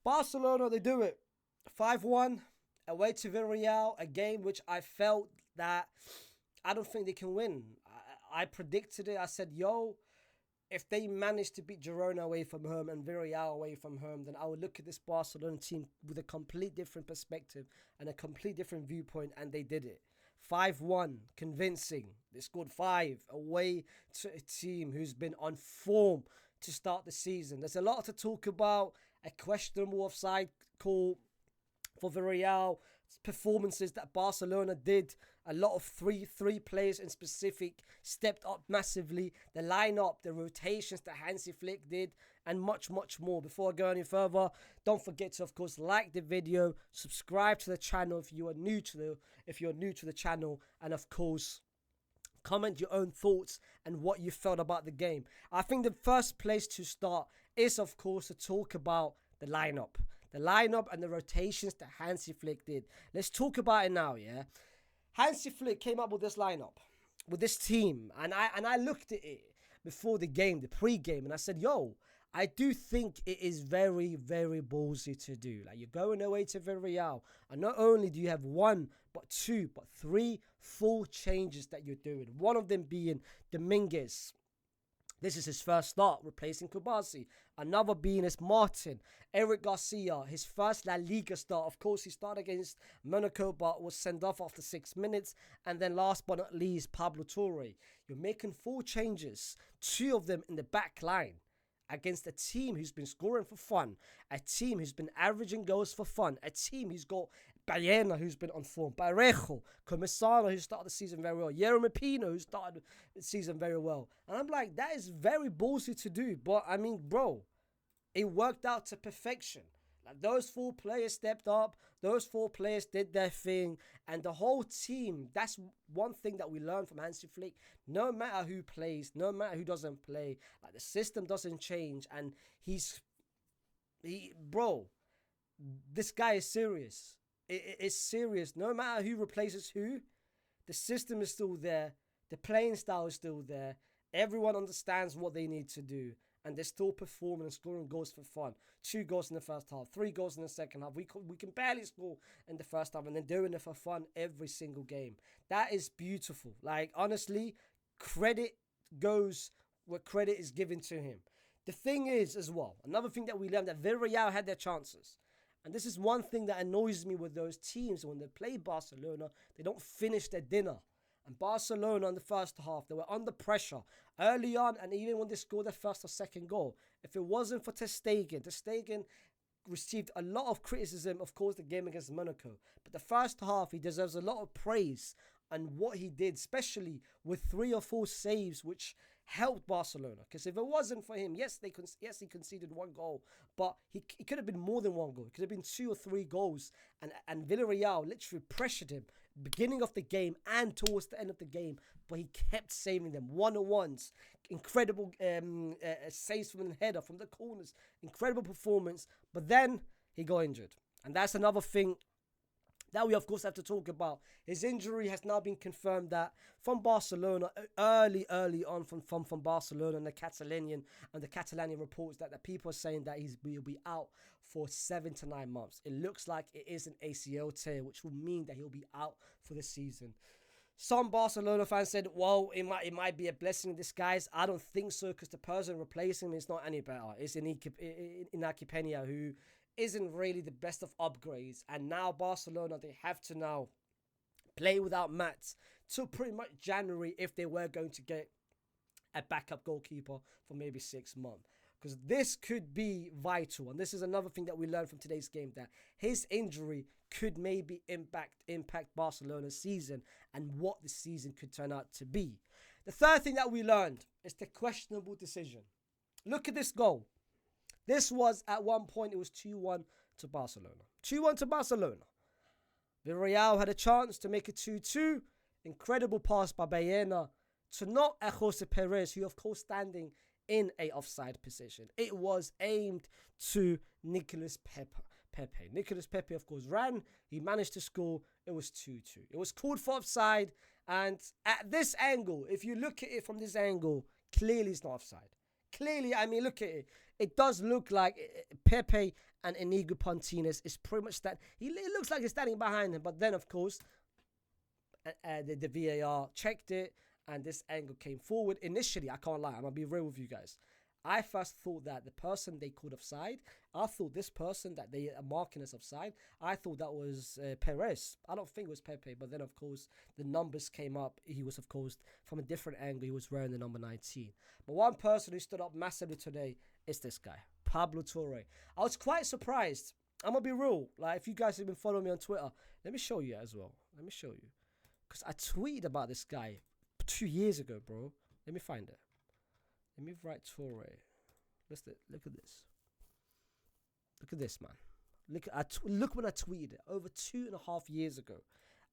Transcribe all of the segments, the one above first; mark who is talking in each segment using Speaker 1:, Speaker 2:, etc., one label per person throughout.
Speaker 1: Barcelona, they do it. 5-1 away to Villarreal, a game which I felt that I don't think they can win. I predicted it. I said, yo, if they manage to beat Girona away from home and Villarreal away from home, then I would look at this Barcelona team with a complete different perspective and a complete different viewpoint, and they did it. 5-1, convincing. They scored 5 away to a team who's been on form to start the season. There's a lot to talk about. A questionable offside call for Villarreal, performances that Barcelona did. A lot of three players in specific stepped up massively. The lineup, the rotations that Hansi Flick did, and much, much more. Before I go any further, don't forget to, of course, like the video, subscribe to the channel if you are new to the channel, and of course, comment your own thoughts and what you felt about the game. I think the first place to start is, of course, to talk about the lineup. The lineup and the rotations that Hansi Flick did. Let's talk about it now, yeah? Hansi Flick came up with this lineup, with this team, and I looked at it before the game, the pre-game, and I said, yo, I do think it is very, very ballsy to do. Like, you're going away to Villarreal, and not only do you have 1, but 2, but 3 full changes that you're doing. One of them being Dominguez. This is his first start, replacing Kubasi. Another being is Martin. Eric Garcia, his first La Liga start. Of course, he started against Monaco, but was sent off after 6 minutes. And then last but not least, Pablo Torre. You're making 4 changes, 2 of them in the back line, against a team who's been scoring for fun, a team who's been averaging goals for fun, a team who's got Baena, who's been on form, Parejo, Comisano, who started the season very well, Jeremy Pino, who started the season very well. And I'm like, that is very ballsy to do. But, I mean, bro, it worked out to perfection. Like, those 4 players stepped up, those 4 players did their thing, and the whole team, that's one thing that we learned from Hansi Flick. No matter who plays, no matter who doesn't play, like, the system doesn't change, and bro, this guy is serious. It's serious. No matter who replaces who, the system is still there, the playing style is still there, everyone understands what they need to do, and they're still performing and scoring goals for fun. 2 goals in the first half, 3 goals in the second half. We can barely score in the first half, and then doing it for fun every single game. That is beautiful. Like, honestly, credit goes where credit is given to him. The thing is, as well, another thing that we learned, that Villarreal had their chances. And this is one thing that annoys me with those teams. When they play Barcelona, they don't finish their dinner. And Barcelona in the first half, they were under pressure early on, and even when they scored their first or second goal. If it wasn't for Ter Stegen received a lot of criticism, of course, the game against Monaco. But the first half, he deserves a lot of praise on what he did, especially with 3 or 4 saves, which helped Barcelona. Because if it wasn't for him, yes, he conceded 1 goal, but it could have been more than 1 goal. It could have been 2 or 3 goals, and Villarreal literally pressured him beginning of the game and towards the end of the game, but he kept saving them. 1-on-1s, incredible saves from the header, from the corners, incredible performance, but then he got injured. And that's another thing that we, of course, have to talk about. His injury has now been confirmed that from Barcelona, early on from Barcelona and the Catalanian reports that the people are saying that he'll be out for 7 to 9 months. It looks like it is an ACL tear, which will mean that he'll be out for the season. Some Barcelona fans said, well, it might be a blessing in disguise. I don't think so, because the person replacing him is not any better. It's Iñaki Peña, who isn't really the best of upgrades. And now Barcelona, they have to now play without Mats till pretty much January if they were going to get a backup goalkeeper for maybe 6 months. Because this could be vital. And this is another thing that we learned from today's game, that his injury could maybe impact Barcelona's season and what the season could turn out to be. The third thing that we learned is the questionable decision. Look at this goal. This was, at one point, it was 2-1 to Barcelona. 2-1 to Barcelona. Villarreal had a chance to make it 2-2. Incredible pass by Baena to not Jose Perez, who, of course, standing in a offside position. It was aimed to Nicolas Pepe. Nicolas Pepe, of course, ran. He managed to score. It was 2-2. It was called for offside. And at this angle, if you look at it from this angle, clearly it's not offside. clearly, I mean, look at it. It does look like Pepe and Inigo Pontinez is pretty much that. It looks like he's standing behind him, but then of course the VAR checked it and this angle came forward. Initially, I can't lie, I'm gonna be real with you guys. I first thought that the person they called offside, I thought this person that they are marking as offside, I thought that was Perez. I don't think it was Pepe, but then of course the numbers came up. He was of course from a different angle. He was wearing the number 19. But one person who stood up massively today is this guy, Pablo Torre. I was quite surprised. I'm gonna be real. Like, if you guys have been following me on Twitter, let me show you as well. Let me show you, because I tweeted about this guy 2 years ago, bro. Let me find it. Let me write Torre. Look at this. Look at this, man. Look when I tweeted it over 2.5 years ago.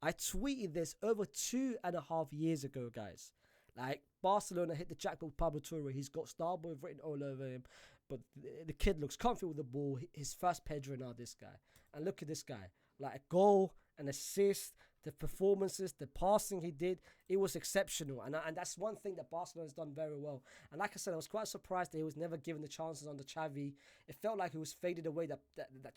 Speaker 1: I tweeted this over 2.5 years ago, guys. Like, Barcelona hit the jackpot with Pablo Torre. He's got Starboy written all over him. But the kid looks comfy with the ball. His first Pedro now, this guy. And look at this guy. Like, a goal, an assist, the performances, the passing he did, it was exceptional. And that's one thing that Barcelona has done very well. And like I said, I was quite surprised that he was never given the chances under Xavi. It felt like he was faded away, that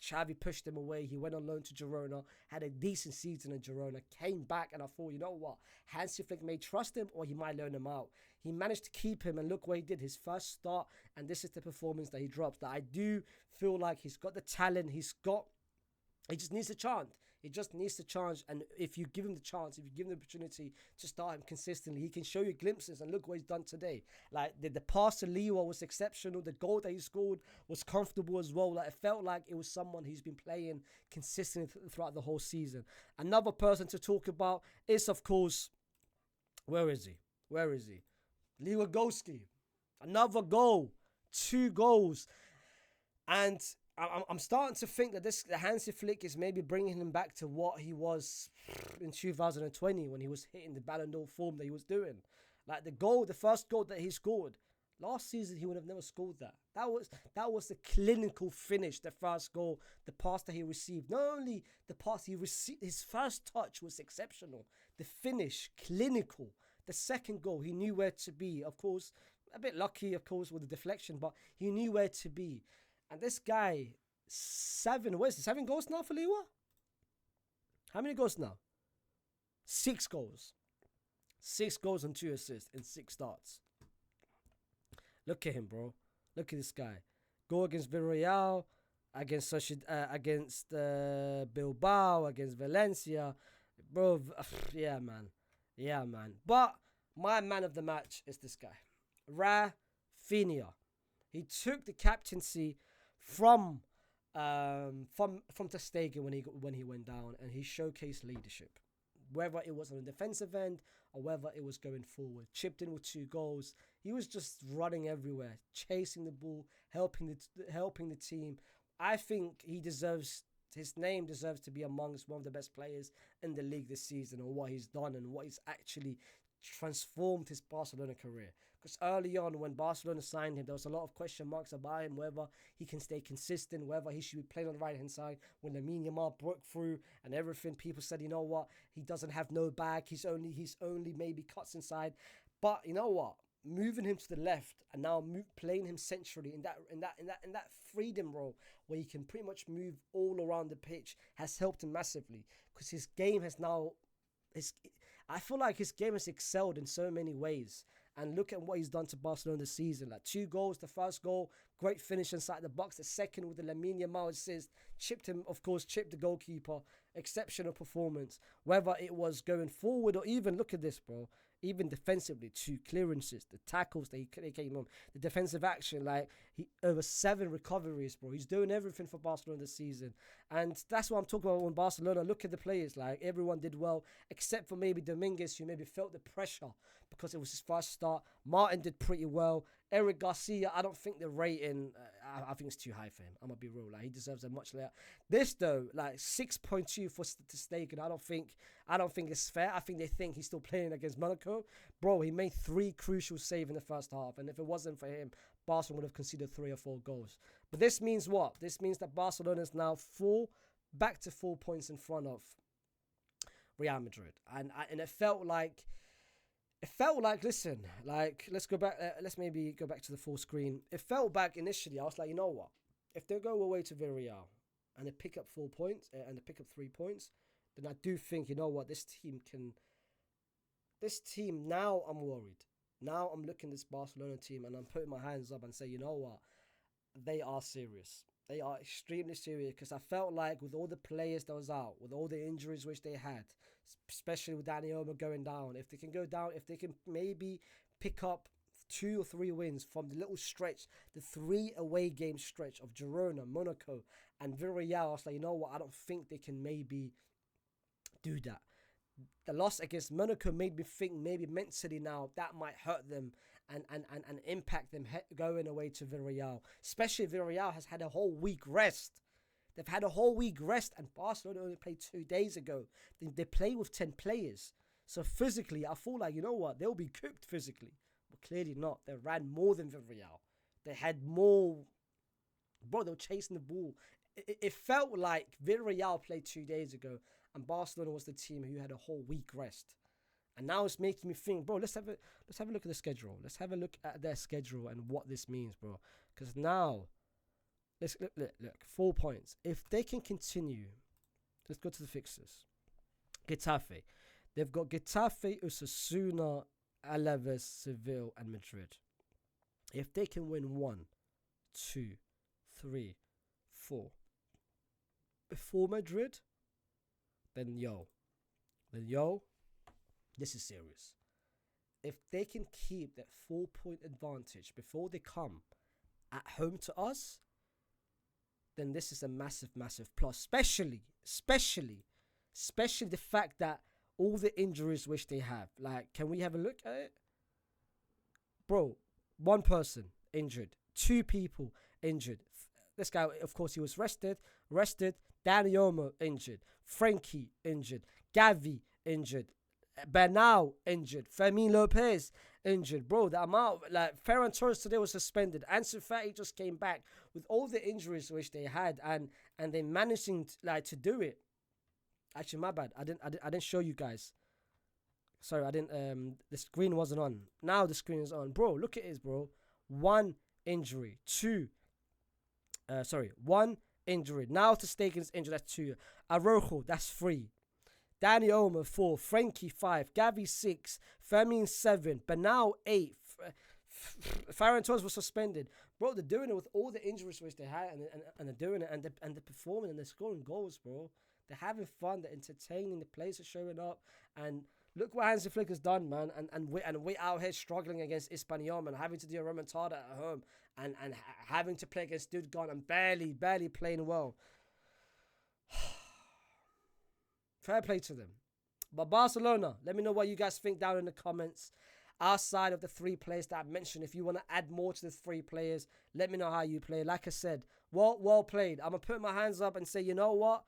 Speaker 1: Xavi pushed him away. He went on loan to Girona, had a decent season in Girona, came back, and I thought, you know what? Hansi Flick may trust him or he might learn him out. He managed to keep him, and look what he did. His first start, and this is the performance that he drops. That I do feel like he's got the talent. He just needs a chance. He just needs to chance, and if you give him the chance, if you give him the opportunity to start him consistently, he can show you glimpses, and look what he's done today. Like, the pass to Lewa was exceptional. The goal that he scored was comfortable as well. Like, it felt like it was someone who's been playing consistently throughout the whole season. Another person to talk about is, of course, where is he? Lewandowski. Another goal. 2 goals. And I'm starting to think that the Hansi Flick is maybe bringing him back to what he was in 2020 when he was hitting the Ballon d'Or form that he was doing. Like, the first goal that he scored last season, he would have never scored that. That was the clinical finish. The first goal, the pass that he received. Not only the pass he received, his first touch was exceptional. The finish, clinical. The second goal, he knew where to be. Of course, a bit lucky, of course, with the deflection, but he knew where to be. And this guy, 7 goals now for Lewa? How many goals now? 6 goals. 6 goals and 2 assists in 6 starts. Look at him, bro. Look at this guy. Go against Villarreal, against Bilbao, against Valencia. Bro, yeah, man. But my man of the match is this guy, Raphinha. He took the captaincy from Ter Stegen when he went down, and he showcased leadership, whether it was on the defensive end or whether it was going forward. Chipped in with 2 goals. He was just running everywhere, chasing the ball, helping the team. I think his name deserves to be amongst one of the best players in the league this season, or what he's done and what he's actually transformed his Barcelona career. Because early on, when Barcelona signed him, there was a lot of question marks about him, whether he can stay consistent, whether he should be playing on the right hand side. When Lamine broke through and everything, people said, you know what, he doesn't have no back, he's only maybe cuts inside. But you know what, moving him to the left and now playing him centrally in that freedom role where he can pretty much move all around the pitch has helped him massively, because his game has now I feel like his game has excelled in so many ways. And look at what he's done to Barcelona this season. Like, 2 goals, the first goal, great finish inside the box. The second with the Lamine assist, chipped the goalkeeper. Exceptional performance. Whether it was going forward or even, look at this, bro. Even defensively, 2 clearances, the tackles they came on, the defensive action, like over 7 recoveries, bro. He's doing everything for Barcelona this season, and that's what I'm talking about. When Barcelona, look at the players, like everyone did well except for maybe Dominguez, who maybe felt the pressure because it was his first start. Martin did pretty well. Eric Garcia, I don't think the rating, I think it's too high for him. I'm gonna be real, like he deserves a much later. This though, like 6.2 for Ter Stegen, I don't think it's fair. I think they think he's still playing against Monaco. Bro, he made 3 crucial saves in the first half, and if it wasn't for him, Barcelona would have conceded 3 or 4 goals. But this means what? This means that Barcelona is now back to 4 points in front of Real Madrid, and it felt like it felt like, listen, like, let's go back, let's maybe go back to the full screen. It felt back initially, I was like, you know what? If they go away to Villarreal and they pick up 4 points and they pick up 3 points, then I do think, you know what, this team, now I'm worried. Now I'm looking at this Barcelona team and I'm putting my hands up and say, you know what, they are serious. They are extremely serious because I felt like with all the players that was out, with all the injuries which they had, especially with Dani Olmo going down, if they can go down, if they can maybe pick up 2 or 3 wins from the little stretch, the 3 away game stretch of Girona, Monaco, and Villarreal, I was like, you know what, I don't think they can maybe do that. The loss against Monaco made me think maybe mentally now that might hurt them and impact them going away to Villarreal. Especially Villarreal has had a whole week rest. They've had a whole week rest and Barcelona only played 2 days ago. They play with 10 players. So physically, I feel like, you know what, they'll be cooked physically. But clearly not. They ran more than Villarreal. They had more. Bro, they were chasing the ball. It felt like Villarreal played 2 days ago and Barcelona was the team who had a whole week rest. And now it's making me think, bro, let's have a look at the schedule. Let's have a look at their schedule and what this means, bro. Because now, let's look, 4 points. If they can continue, let's go to the fixtures. Getafe. They've got Getafe, Osasuna, Alaves, Seville, and Madrid. If they can win 1, 2, 3, 4 before Madrid, then yo, this is serious. If they can keep that 4-point advantage before they come at home to us, then this is a massive, massive plus. Especially the fact that all the injuries which they have. Like, can we have a look at it? Bro, 1 person injured, 2 people injured. This guy, of course, he was rested. Dani Olmo injured. Frankie injured. Gavi injured. Bernal injured. Fermin Lopez injured. Bro, the amount, like, Ferran Torres today was suspended. Ansu Fati just came back with all the injuries which they had, and they managing to do it. Actually, my bad. I didn't show you guys. Sorry, I didn't. The screen wasn't on. Now the screen is on. Bro, look at this, bro. 1 injury. 1 injury. Now to Stegen's injured, that's 2. Arojo, that's 3. Dani Olmo, 4. Frankie, 5. Gavi, 6. Fermin, 7. Bernal, 8. Ferran Torres was suspended. Bro, they're doing it with all the injuries which they had, and they're doing it, and they're performing, and they're scoring goals, bro. They're having fun, they're entertaining, the players are showing up, and look what Hansi Flick has done, man, and we out here struggling against Espanyol, man, having to do a remontada at home, and having to play against Stuttgart and barely playing well. Fair play to them. But Barcelona, let me know what you guys think down in the comments. Outside of the 3 players that I mentioned, if you want to add more to the 3 players, let me know how you play. Like I said, well played. I'm going to put my hands up and say, you know what?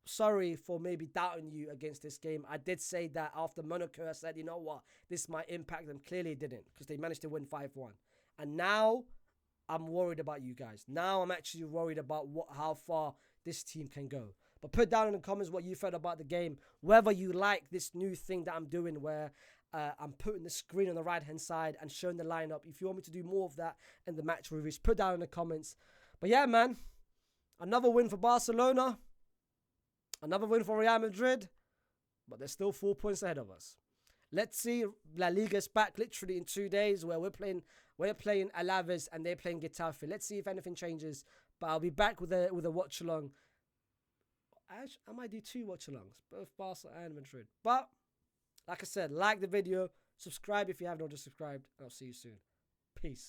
Speaker 1: Sorry for maybe doubting you against this game. I did say that after Monaco, I said, you know what? This might impact them. Clearly it didn't, because they managed to win 5-1. And now I'm worried about you guys. Now I'm actually worried about how far this team can go. But put down in the comments what you felt about the game. Whether you like this new thing that I'm doing where I'm putting the screen on the right-hand side and showing the lineup. If you want me to do more of that in the match reviews, put down in the comments. But yeah, man. Another win for Barcelona. Another win for Real Madrid. But there's still 4 points ahead of us. Let's see. La Liga's back literally in 2 days where we're playing Alaves and they're playing Getafe. Let's see if anything changes. But I'll be back with a watch along. I might do 2 watch alongs, both Barca and Madrid. But like I said, like the video, subscribe if you haven't already subscribed, and I'll see you soon. Peace.